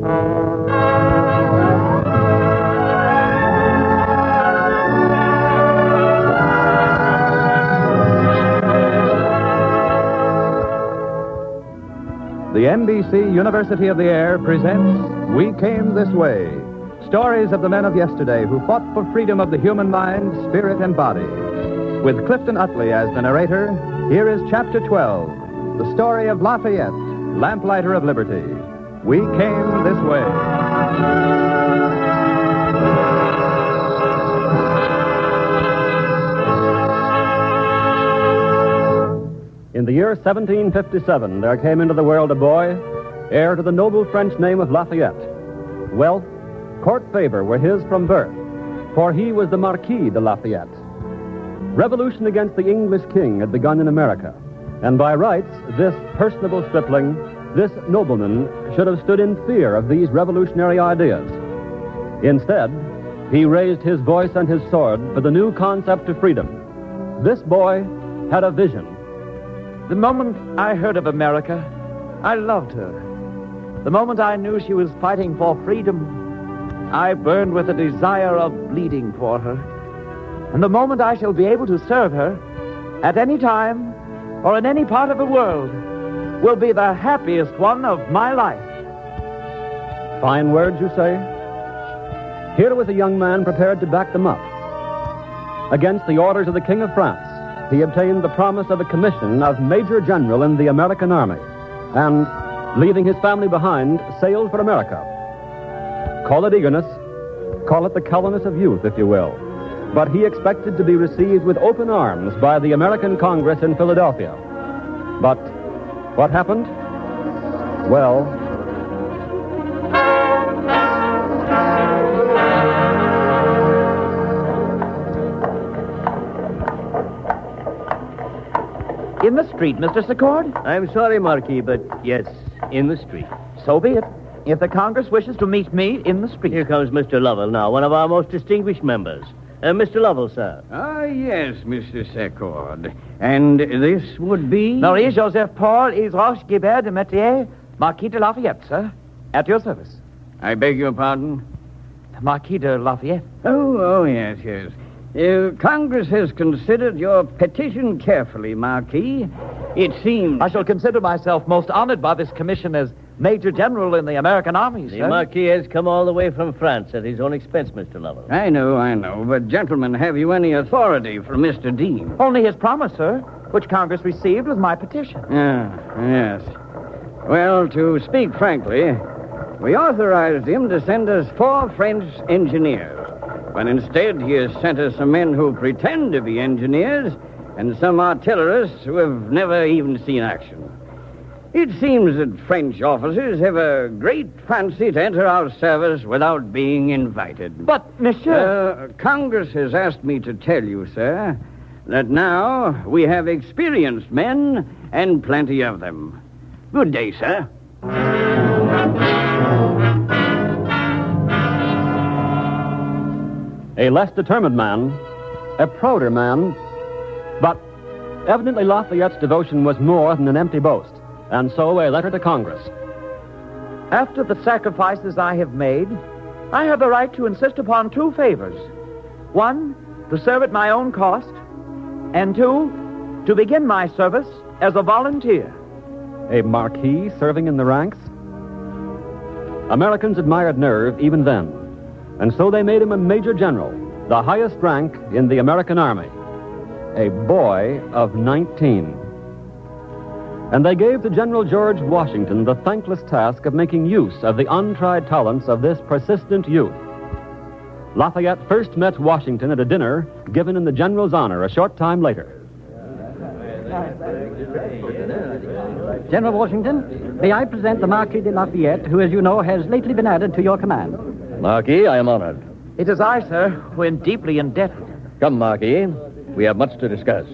The NBC University of the Air presents We Came This Way, stories of the men of yesterday who fought for freedom of the human mind, spirit, and body. With Clifton Utley as the narrator, here is Chapter 12, the story of Lafayette, Lamplighter of Liberty. We Came This Way. In the year 1757, there came into the world a boy, heir to the noble French name of Lafayette. Wealth, court favor were his from birth, for he was the Marquis de Lafayette. Revolution against the English king had begun in America, and by rights, this personable stripling, this nobleman, should have stood in fear of these revolutionary ideas. Instead, he raised his voice and his sword for the new concept of freedom. This boy had a vision. The moment I heard of America, I loved her. The moment I knew she was fighting for freedom, I burned with a desire of bleeding for her. And the moment I shall be able to serve her, at any time or in any part of the world, will be the happiest one of my life. Fine words, you say? Here was a young man prepared to back them up. Against the orders of the King of France, he obtained the promise of a commission of Major General in the American Army, and, leaving his family behind, sailed for America. Call it eagerness, call it the callousness of youth, if you will, but he expected to be received with open arms by the American Congress in Philadelphia. But what happened? Well, in the street, Mr. Secord? I'm sorry, Marquis, but yes, in the street. So be it. If the Congress wishes to meet me in the street. Here comes Mr. Lovell now, one of our most distinguished members. Mr. Lovell, sir. Ah, yes, Mr. Secord. And this would be? Marie-Joseph Paul Isroche Gilbert du Motier, Marquis de Lafayette, sir. At your service. I beg your pardon? Marquis de Lafayette. Oh, yes. Congress has considered your petition carefully, Marquis. It seems... I shall consider myself most honored by this commission as Major General in the American Army, sir. The Marquis has come all the way from France at his own expense, Mr. Lovell. I know. But, gentlemen, have you any authority from Mr. Dean? Only his promise, sir, which Congress received with my petition. Yes. Well, to speak frankly, we authorized him to send us 4 French engineers. But instead, he has sent us some men who pretend to be engineers and some artillerists who have never even seen action. It seems that French officers have a great fancy to enter our service without being invited. But, monsieur... Congress has asked me to tell you, sir, that now we have experienced men and plenty of them. Good day, sir. A less determined man, a prouder man, but evidently Lafayette's devotion was more than an empty boast, and so a letter to Congress. After the sacrifices I have made, I have the right to insist upon 2 favors. 1, to serve at my own cost, and 2, to begin my service as a volunteer. A Marquis serving in the ranks? Americans admired nerve even then. And so they made him a Major General, the highest rank in the American Army. A boy of 19. And they gave to General George Washington the thankless task of making use of the untried talents of this persistent youth. Lafayette first met Washington at a dinner given in the General's honor a short time later. General Washington, may I present the Marquis de Lafayette, who, as you know, has lately been added to your command. Marquis, I am honored. It is I, sir, who am deeply indebted. Come, Marquis. We have much to discuss.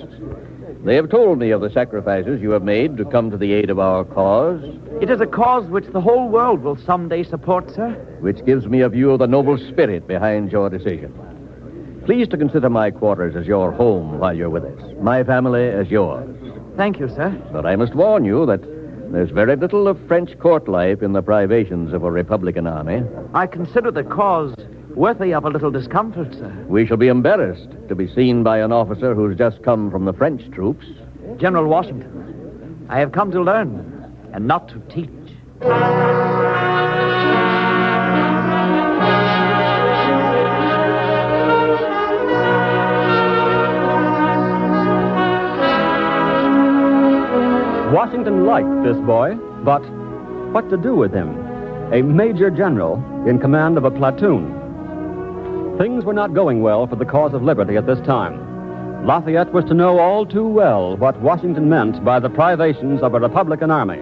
They have told me of the sacrifices you have made to come to the aid of our cause. It is a cause which the whole world will someday support, sir. Which gives me a view of the noble spirit behind your decision. Please to consider my quarters as your home while you're with us. My family as yours. Thank you, sir. But I must warn you that There's very little of French court life in the privations of a Republican army. I consider the cause worthy of a little discomfort, sir. We shall be embarrassed to be seen by an officer who's just come from the French troops. General Washington, I have come to learn and not to teach. Washington liked this boy, but what to do with him? A major general in command of a platoon. Things were not going well for the cause of liberty at this time. Lafayette was to know all too well what Washington meant by the privations of a Republican army.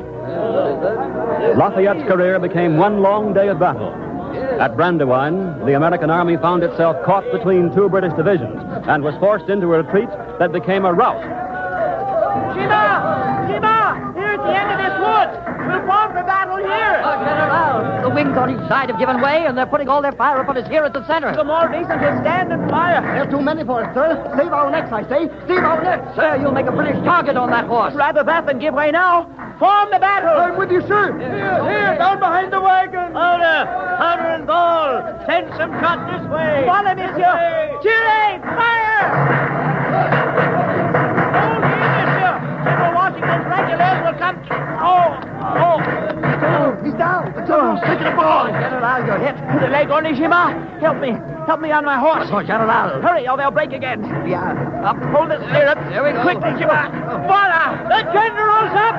Lafayette's career became one long day of battle. At Brandywine, the American army found itself caught between two British divisions and was forced into a retreat that became a rout. Sheba! Here's the end of this woods. We'll form for battle here. Oh, General, the wings on each side have given way, and they're putting all their fire upon us here at the center. The more decent to stand and fire. There's too many for us, sir. Save our necks, I say. Save our necks. Sir, you'll make a British target on that horse. Rather that than give way now. Form the battle. I'm with you, sir. Here, down behind the wagon. Powder and ball. Send some shot this way. Voila, monsieur. Tirez, fire! Hold here, monsieur. General Washington's regulars will come. He's down. Stick the ball. General, you're hit. The leg only, Shima. Help me on my horse. Oh, General. Hurry, or they'll break again. Yeah. Up, hold the stirrup. There we go. Quickly, Shima. Voila! The general's up!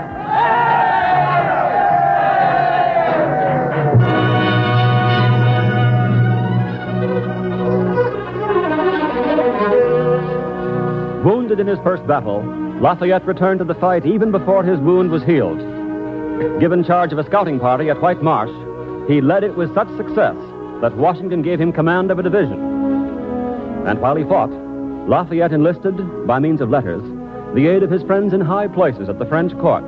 Wounded in his first battle, Lafayette returned to the fight even before his wound was healed. Given charge of a scouting party at White Marsh, he led it with such success that Washington gave him command of a division. And while he fought, Lafayette enlisted, by means of letters, the aid of his friends in high places at the French court.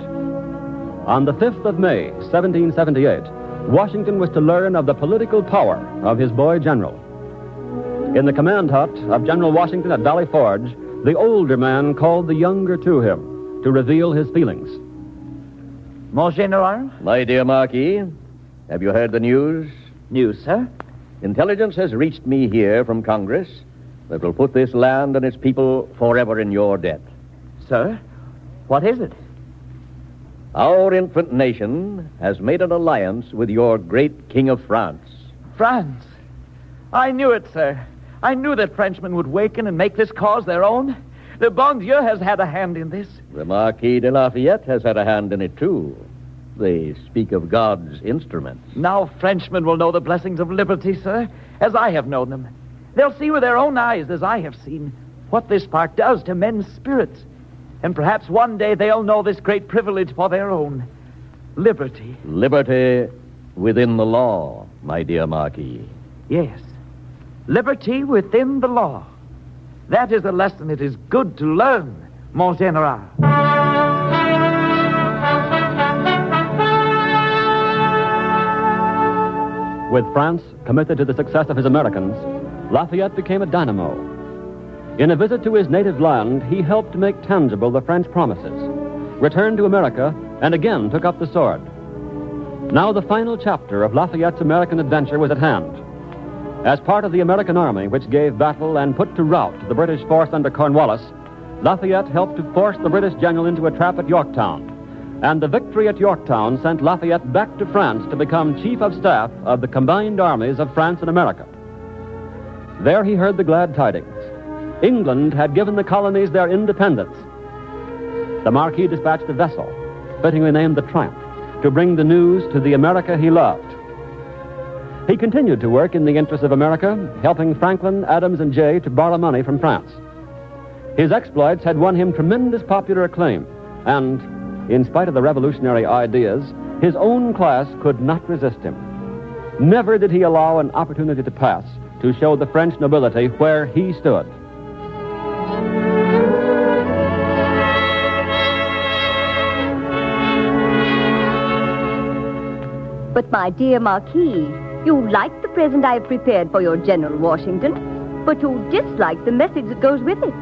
On the 5th of May, 1778, Washington was to learn of the political power of his boy general. In the command hut of General Washington at Valley Forge, the older man called the younger to him to reveal his feelings. Mon General? My dear Marquis, have you heard the news? News, sir? Intelligence has reached me here from Congress that will put this land and its people forever in your debt. Sir? What is it? Our infant nation has made an alliance with your great King of France. France. I knew it, sir. I knew that Frenchmen would waken and make this cause their own. The bon Dieu has had a hand in this. The Marquis de Lafayette has had a hand in it, too. They speak of God's instruments. Now Frenchmen will know the blessings of liberty, sir, as I have known them. They'll see with their own eyes, as I have seen, what this spark does to men's spirits. And perhaps one day they'll know this great privilege for their own. Liberty. Liberty within the law, my dear Marquis. Yes. Liberty within the law. That is a lesson it is good to learn, Mon General. With France committed to the success of his Americans, Lafayette became a dynamo. In a visit to his native land, he helped make tangible the French promises, returned to America, and again took up the sword. Now the final chapter of Lafayette's American adventure was at hand. As part of the American army, which gave battle and put to rout the British force under Cornwallis, Lafayette helped to force the British general into a trap at Yorktown. And the victory at Yorktown sent Lafayette back to France to become chief of staff of the combined armies of France and America. There he heard the glad tidings. England had given the colonies their independence. The Marquis dispatched a vessel, fittingly named the Triumph, to bring the news to the America he loved. He continued to work in the interests of America, helping Franklin, Adams, and Jay to borrow money from France. His exploits had won him tremendous popular acclaim, and, in spite of the revolutionary ideas, his own class could not resist him. Never did he allow an opportunity to pass to show the French nobility where he stood. But, my dear Marquis, you like the present I have prepared for your General Washington, but you dislike the message that goes with it.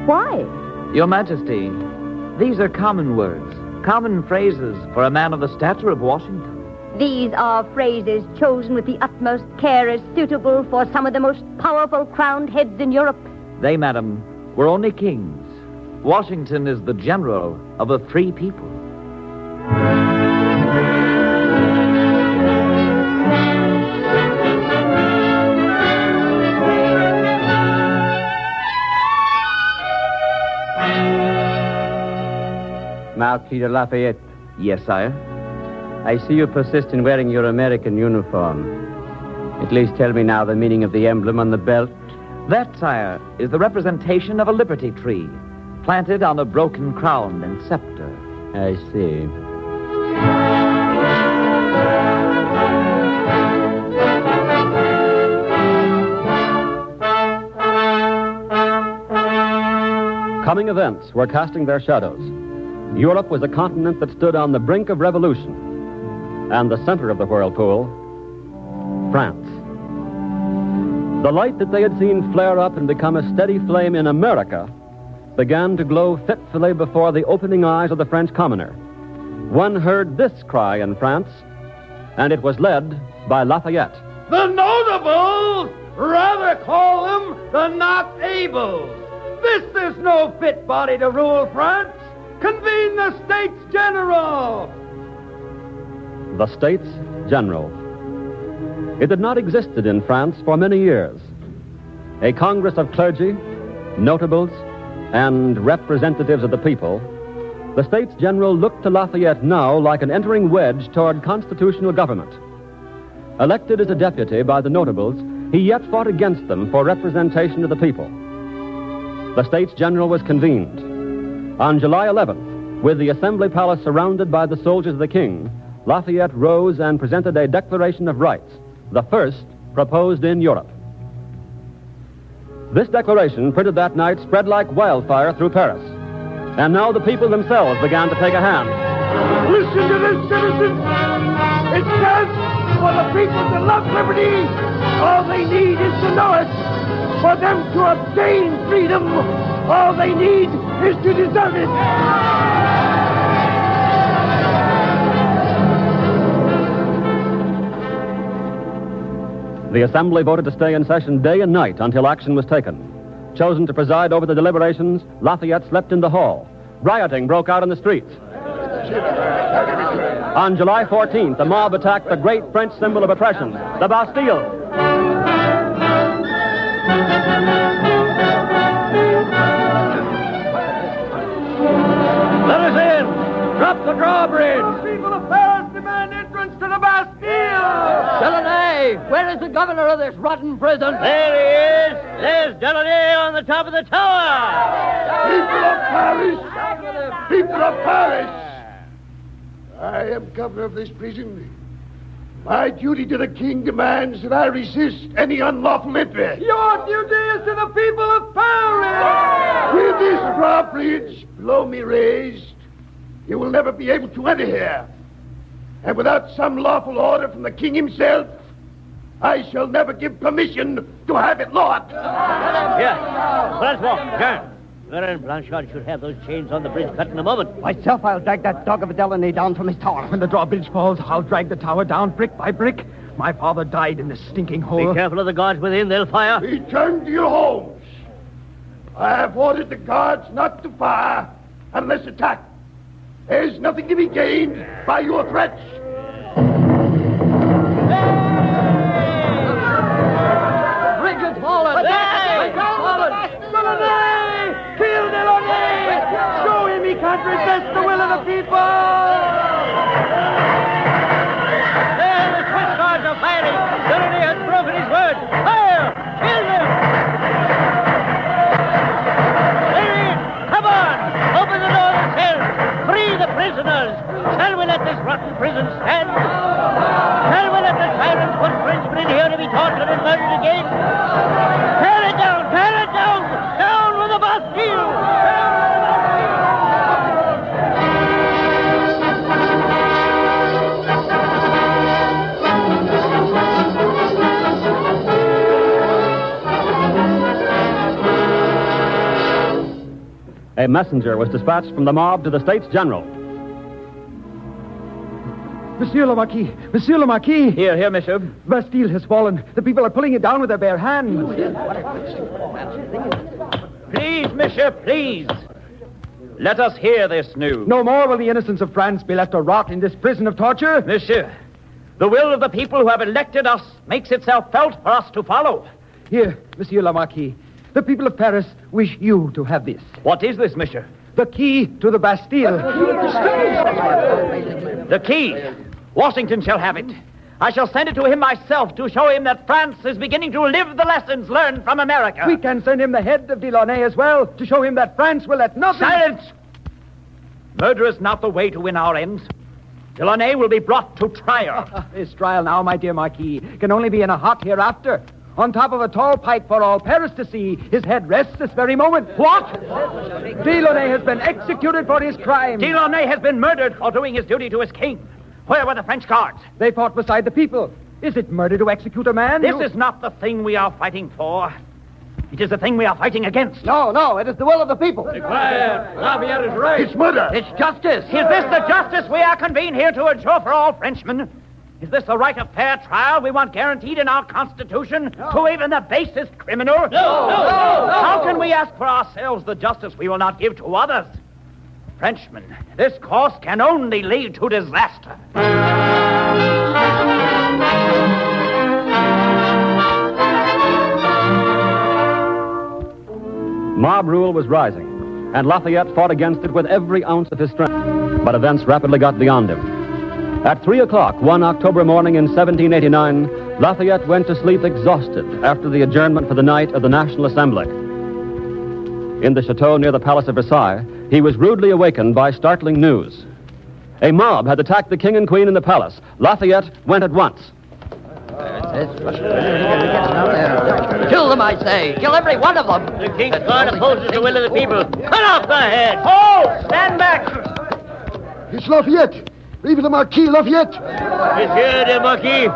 Why? Your Majesty, these are common words, common phrases for a man of the stature of Washington. These are phrases chosen with the utmost care as suitable for some of the most powerful crowned heads in Europe. They, madam, were only kings. Washington is the general of a free people. Marquis de Lafayette, Yes, sire. I see you persist in wearing your American uniform. At least tell me now the meaning of the emblem on the belt. That, sire, is the representation of a liberty tree, planted on a broken crown and scepter. I see. Coming events were casting their shadows. Europe was a continent that stood on the brink of revolution. And the center of the whirlpool, France. The light that they had seen flare up and become a steady flame in America began to glow fitfully before the opening eyes of the French commoner. One heard this cry in France, and it was led by Lafayette. The notables! Rather call them the not able. This is no fit body to rule France. Convene the States General! The States General. It had not existed in France for many years. A Congress of clergy, notables, and representatives of the people, the States General looked to Lafayette now like an entering wedge toward constitutional government. Elected as a deputy by the notables, he yet fought against them for representation of the people. The States General was convened. On July 11th, with the Assembly Palace surrounded by the soldiers of the King, Lafayette rose and presented a Declaration of Rights, the first proposed in Europe. This declaration, printed that night, spread like wildfire through Paris. And now the people themselves began to take a hand. Listen to this, citizens! It says, for the people to love liberty, all they need is to know it. For them to obtain freedom, all they need is to deserve it. The Assembly voted to stay in session day and night until action was taken. Chosen to preside over the deliberations, Lafayette slept in the hall. Rioting broke out in the streets. On July 14th, the mob attacked the great French symbol of oppression, the Bastille. Let us in! Drop the drawbridge! The people of Paris demand entrance to the Bastille! Delaunay, where is the governor of this rotten prison? There he is! There's Delaunay on the top of the tower! People of Paris! People of Paris! I am governor of this prison. My duty to the king demands that I resist any unlawful entry. Your duty is to the people of Paris! With this drawbridge below me raised, you will never be able to enter here. And without some lawful order from the king himself, I shall never give permission to have it locked. Here, Francois, turn. Baron Blanchard should have those chains on the bridge cut in a moment. Myself, I'll drag that dog of a Delaunay down from his tower. When the drawbridge falls, I'll drag the tower down brick by brick. My father died in this stinking hole. Be careful of the guards within, they'll fire. Return to your homes. I have ordered the guards not to fire unless attacked. There's nothing to be gained by your threats. Bridge has fallen! Hey! Delaunay! Kill Delaunay! Show him he can't resist the will of the people! There, the Swiss guards are firing! Delaunay has broken his word! Fire! Kill them! They're in! Come on! Open the door of the cell! Free the prisoners! Shall we let this rotten prison stand? Shall we let the tyrants put Frenchmen in here to be tortured and murdered again? Tear it down! Tear it down! Down with the Bastille! A messenger was dispatched from the mob to the States General. Monsieur le Marquis! Monsieur le Marquis! Here, monsieur. Bastille has fallen. The people are pulling it down with their bare hands. Please, monsieur, please. Let us hear this news. No more will the innocents of France be left to rot in this prison of torture. Monsieur, the will of the people who have elected us makes itself felt for us to follow. Here, Monsieur le Marquis, the people of Paris wish you to have this. What is this, monsieur? The key to the Bastille. The key. Washington shall have it. I shall send it to him myself to show him that France is beginning to live the lessons learned from America. We can send him the head of Delaunay as well to show him that France will let nothing... Silence! Murder is not the way to win our ends. Delaunay will be brought to trial. His trial now, my dear Marquis, can only be in a hot hereafter. On top of a tall pike for all Paris to see, his head rests this very moment. What? Delaunay has been executed for his crime. Delaunay has been murdered for doing his duty to his king. Where were the French guards? They fought beside the people. Is it murder to execute a man? This is not the thing we are fighting for. It is the thing we are fighting against. No, it is the will of the people. Quiet. Lafayette is right. It's murder. It's justice. Is this the justice we are convened here to ensure for all Frenchmen? Is this the right of fair trial we want guaranteed in our Constitution to even the basest criminal? No. How can we ask for ourselves the justice we will not give to others? Frenchmen, this course can only lead to disaster. Mob rule was rising, and Lafayette fought against it with every ounce of his strength. But events rapidly got beyond him. At 3 o'clock one October morning in 1789, Lafayette went to sleep exhausted after the adjournment for the night of the National Assembly. In the chateau near the Palace of Versailles, he was rudely awakened by startling news. A mob had attacked the king and queen in the palace. Lafayette went at once. Kill them, I say. Kill every one of them. The king's guard opposes the will of the people. Cut off the head. Oh, stand back. It's Lafayette. Leave the Marquis Lafayette. Monsieur de Marquis,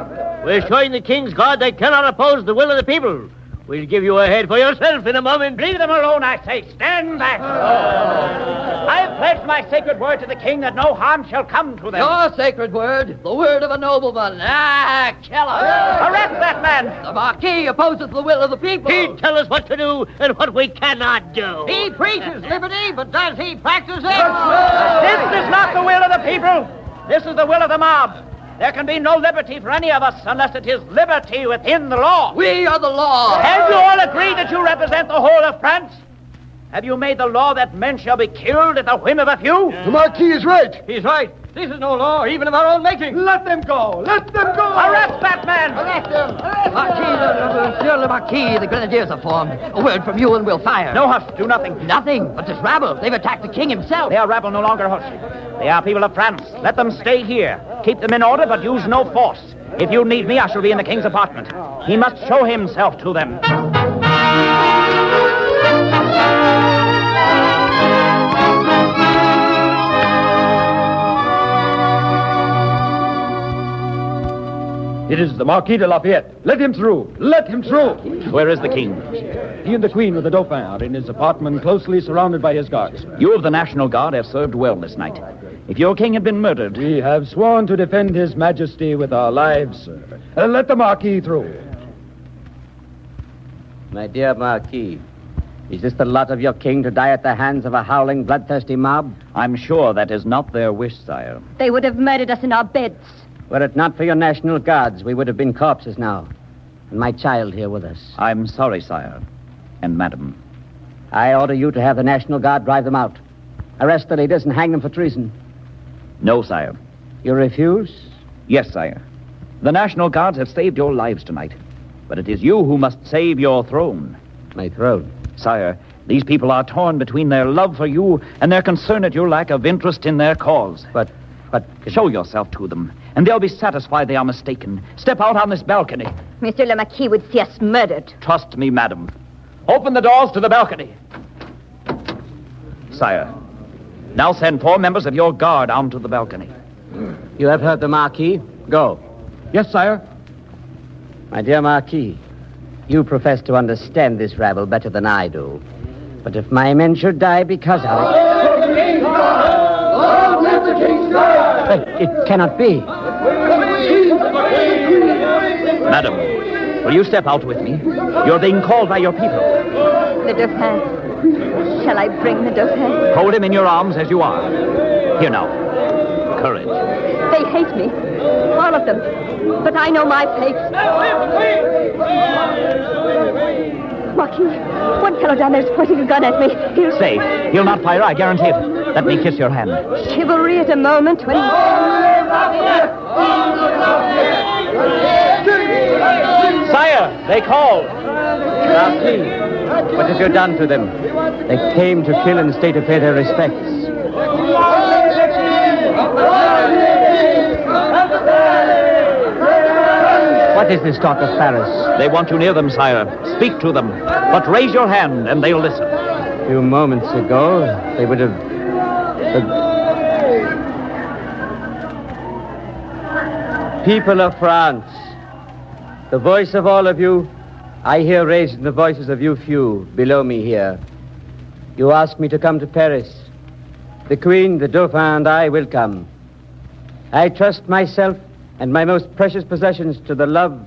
we're showing the king's guard they cannot oppose the will of the people. We'll give you a head for yourself in a moment. Leave them alone, I say. Stand back. I have pledged my sacred word to the king that no harm shall come to them. Your sacred word, the word of a nobleman. Kill him. Arrest that man. The Marquis opposes the will of the people. He'd tell us what to do and what we cannot do. He preaches liberty, but does he practice it? This is not the will of the people. This is the will of the mob. There can be no liberty for any of us unless it is liberty within the law. We are the law. Have you all agreed that you represent the whole of France? Have you made the law that men shall be killed at the whim of a few? The Marquis is right. He's right. This is no law, even of our own making. Let them go. Let them go. Arrest that man. Arrest him. Monsieur le Marquis, the grenadiers have formed. A word from you and we'll fire. No, hush. Do nothing. Nothing, but this rabble. They've attacked the king himself. They are rabble, no longer hush. They are people of France. Let them stay here. Keep them in order, but use no force. If you need me, I shall be in the king's apartment. He must show himself to them. It is the Marquis de Lafayette. Let him through. Let him through. Where is the king? He and the queen with the Dauphin are in his apartment, closely surrounded by his guards. You of the National Guard have served well this night. If your king had been murdered... We have sworn to defend his majesty with our lives, sir. Let the Marquis through. My dear Marquis, is this the lot of your king to die at the hands of a howling, bloodthirsty mob? I'm sure that is not their wish, sire. They would have murdered us in our beds. Were it not for your National Guards, we would have been corpses now. And my child here with us. I'm sorry, sire. And madam. I order you to have the National Guard drive them out. Arrest the leaders and hang them for treason. No, sire. You refuse? Yes, sire. The National Guards have saved your lives tonight. But it is you who must save your throne. My throne? Sire, these people are torn between their love for you and their concern at your lack of interest in their cause. But... Show yourself to them, and they'll be satisfied they are mistaken. Step out on this balcony. Monsieur le Marquis would see us murdered. Trust me, madam. Open the doors to the balcony. Sire, now send 4 members of your guard onto the balcony. You have heard the Marquis. Go. Yes, sire. My dear Marquis, you profess to understand this rabble better than I do. But if my men should die because of it... It cannot be. Madam, will you step out with me? You're being called by your people. The Dauphin. Shall I bring the Dauphin? Hold him in your arms as you are. Here now. Courage. They hate me. All of them. But I know my fate. Marquis, one fellow down there's pointing a gun at me. Safe. He'll not fire, I guarantee it. Let me kiss your hand. Chivalry at a moment when... Sire, they call. Marquis, what have you done to them? They came to kill and stay to pay their respects. What is this talk of Paris? They want you near them, sire. Speak to them. But raise your hand and they'll listen. A few moments ago, they would have... People of France, the voice of all of you, I hear raised in the voices of you few below me here. You ask me to come to Paris. The Queen, the Dauphin, and I will come. I trust myself and my most precious possessions to the love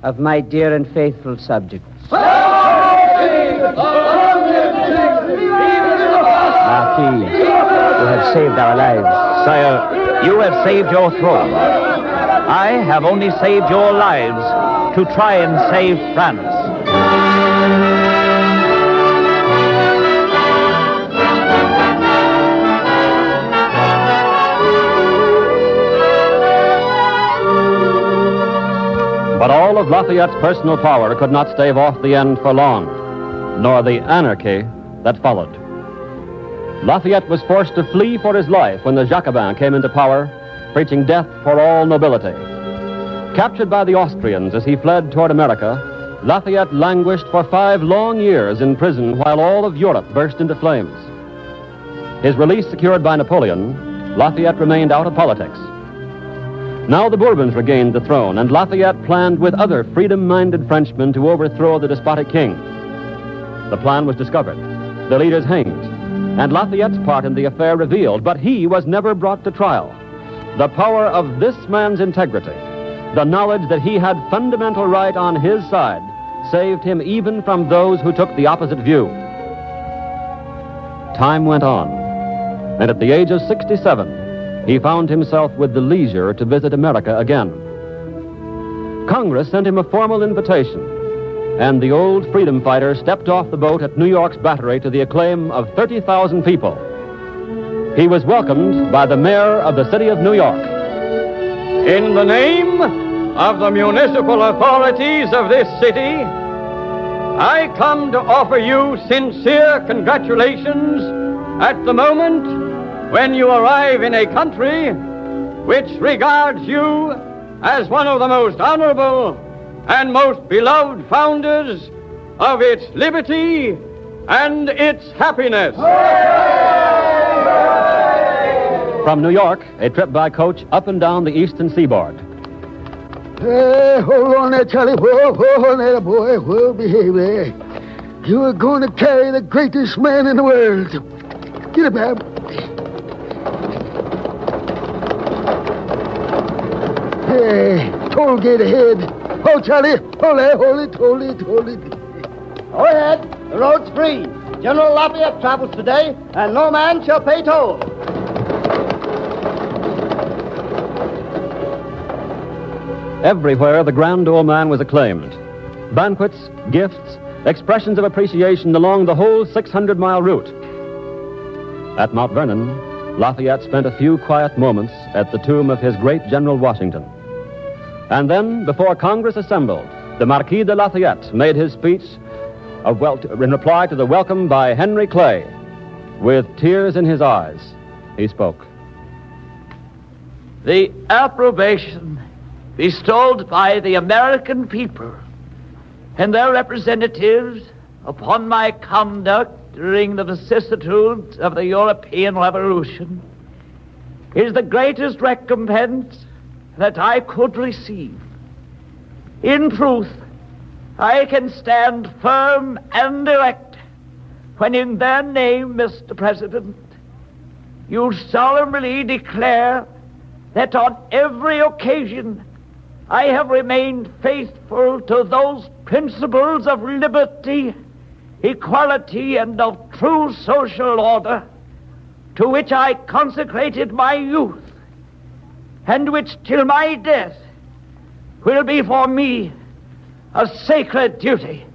of my dear and faithful subjects. Marquis, you have saved our lives. Sire, you have saved your throne. I have only saved your lives to try and save France. But all of Lafayette's personal power could not stave off the end for long, nor the anarchy that followed. Lafayette was forced to flee for his life when the Jacobins came into power, preaching death for all nobility. Captured by the Austrians as he fled toward America, Lafayette languished for 5 long years in prison while all of Europe burst into flames. His release secured by Napoleon, Lafayette remained out of politics. Now the Bourbons regained the throne, and Lafayette planned with other freedom-minded Frenchmen to overthrow the despotic king. The plan was discovered, the leaders hanged, and Lafayette's part in the affair revealed, but he was never brought to trial. The power of this man's integrity, the knowledge that he had fundamental right on his side, saved him even from those who took the opposite view. Time went on, and at the age of 67, he found himself with the leisure to visit America again. Congress sent him a formal invitation, and the old freedom fighter stepped off the boat at New York's Battery to the acclaim of 30,000 people. He was welcomed by the mayor of the city of New York. In the name of the municipal authorities of this city, I come to offer you sincere congratulations at the moment when you arrive in a country which regards you as one of the most honorable and most beloved founders of its liberty and its happiness. From New York, a trip by coach up and down the eastern seaboard. Hey, hold on there, Charlie. Hold on there, boy. Whoa, behave there. You are going to carry the greatest man in the world. Get up, Ab. Hey, toll gate ahead. Hold, Charlie. Hold it. Go ahead. The road's free. General Lafayette travels today, and no man shall pay toll. Everywhere, the grand old man was acclaimed. Banquets, gifts, expressions of appreciation along the whole 600-mile route. At Mount Vernon, Lafayette spent a few quiet moments at the tomb of his great General Washington. And then, before Congress assembled, the Marquis de Lafayette made his speech in reply to the welcome by Henry Clay. With tears in his eyes, he spoke. The approbation bestowed by the American people and their representatives upon my conduct during the vicissitudes of the European Revolution is the greatest recompense that I could receive. In truth, I can stand firm and erect when in their name, Mr. President, you solemnly declare that on every occasion I have remained faithful to those principles of liberty, equality, and of true social order to which I consecrated my youth, and which till my death will be for me a sacred duty.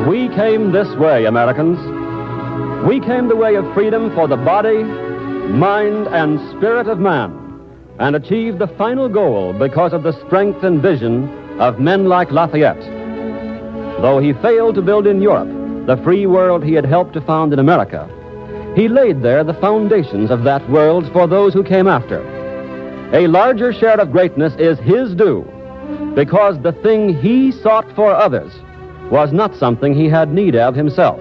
We came this way, Americans. We came the way of freedom for the body, mind, and spirit of man, and achieved the final goal because of the strength and vision of men like Lafayette. Though he failed to build in Europe the free world he had helped to found in America, he laid there the foundations of that world for those who came after. A larger share of greatness is his due, because the thing he sought for others was not something he had need of himself.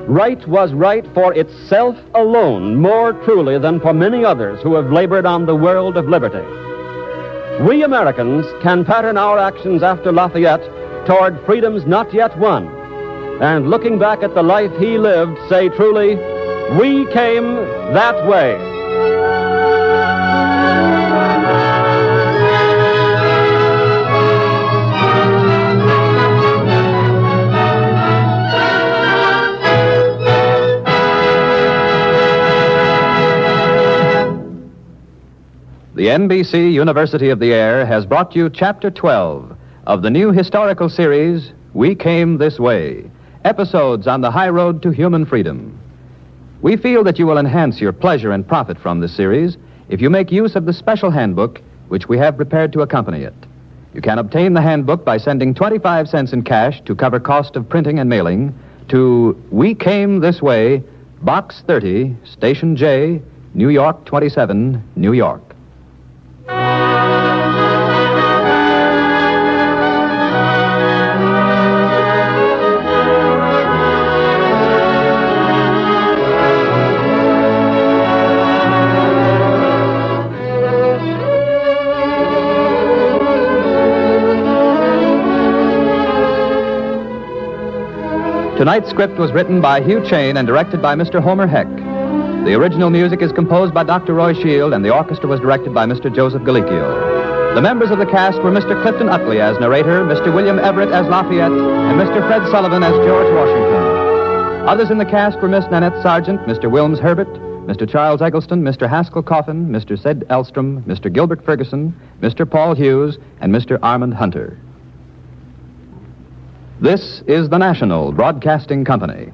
Right was right for itself alone, more truly than for many others who have labored on the world of liberty. We Americans can pattern our actions after Lafayette toward freedoms not yet won, and looking back at the life he lived, say truly, we came that way. The NBC University of the Air has brought you Chapter 12 of the new historical series, We Came This Way, episodes on the high road to human freedom. We feel that you will enhance your pleasure and profit from this series if you make use of the special handbook which we have prepared to accompany it. You can obtain the handbook by sending 25 cents in cash to cover cost of printing and mailing to We Came This Way, Box 30, Station J, New York 27, New York. Tonight's script was written by Hugh Chain and directed by Mr. Homer Heck. The original music is composed by Dr. Roy Shield, and the orchestra was directed by Mr. Joseph Galicchio. The members of the cast were Mr. Clifton Utley as narrator, Mr. William Everett as Lafayette, and Mr. Fred Sullivan as George Washington. Others in the cast were Miss Nanette Sargent, Mr. Wilms Herbert, Mr. Charles Eggleston, Mr. Haskell Coffin, Mr. Sid Elstrom, Mr. Gilbert Ferguson, Mr. Paul Hughes, and Mr. Armand Hunter. This is the National Broadcasting Company.